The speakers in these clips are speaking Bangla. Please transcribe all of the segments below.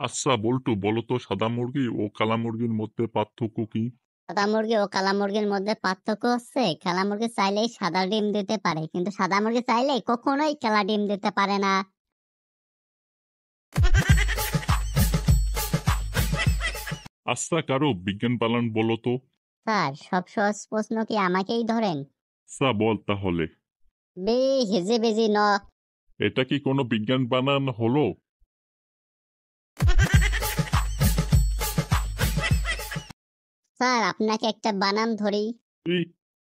আচ্ছা বল্টু, বলো তো সাদা মুরগি ও কালা মুরগির মধ্যে পার্থক্য কি? সাদা মুরগি ও কালা মুরগির মধ্যে পার্থক্য হচ্ছে কালা মুরগি চাইলেই সাদা ডিম দিতে পারে, কিন্তু সাদা মুরগি চাইলেই কখনোই কালা ডিম দিতে পারে না। আচ্ছা কারো বিজ্ঞান পালন বলো তো। স্যার, সব সহজ প্রশ্ন কি আমাকেই ধরেন? আচ্ছা বল তাহলে। বে হেজে বেজি ন। এটা কি কোনো বিজ্ঞান বানান হলো? স্যার, আপনাকে একটা বানান ধরি। তুই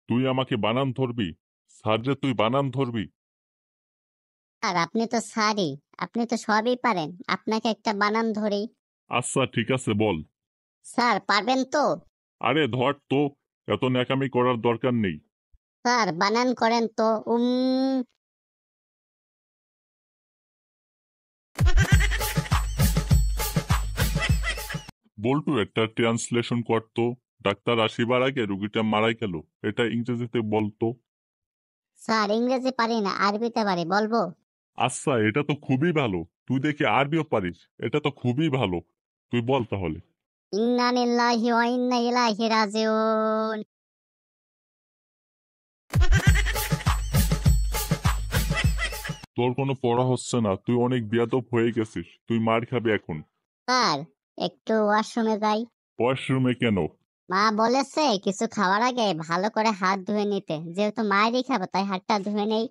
তুই আমাকে বানান ধরবি? স্যার যে তুই বানান ধরবি? স্যার, আপনি তো স্যারই, আপনি তো সবই পারেন, আপনাকে একটা বানান ধরি। আচ্ছা ঠিক আছে বল। স্যার, পারবেন তো? আরে ধর তো, এত ন্যাকামি করার দরকার নেই। স্যার, বানান করেন তো। বল্টু একটা ট্রান্সলেশন করতো। ডাক্তার আসিবার আগে রুগীটা মারা গেল, এটা ইংরেজিতে বলতো। স্যার, ইংরেজি পারি না, আরবিতে পারি, বলবো? আচ্ছা এটা তো খুবই ভালো, তুই দেখি আরবিও পারিস। এটা তো খুবই ভালো, তুই বল তাহলে। ইন্না লিল্লাহি ওয়া ইন্না ইলাইহি রাজিউন। তোর কোনো পড়া হচ্ছে না, তুই অনেক বেয়াদব হয়ে গেছিস, তুই মার খাবি এখন। স্যার, একটু ওয়াশরুমে যাই। ওয়াশরুমে কেন? মা বলেছে কিছু খাওয়ার আগে ভালো করে হাত ধুয়ে নিতে, যেহেতু মায়েরই খাবো তাই হাতটা ধুয়ে নেই।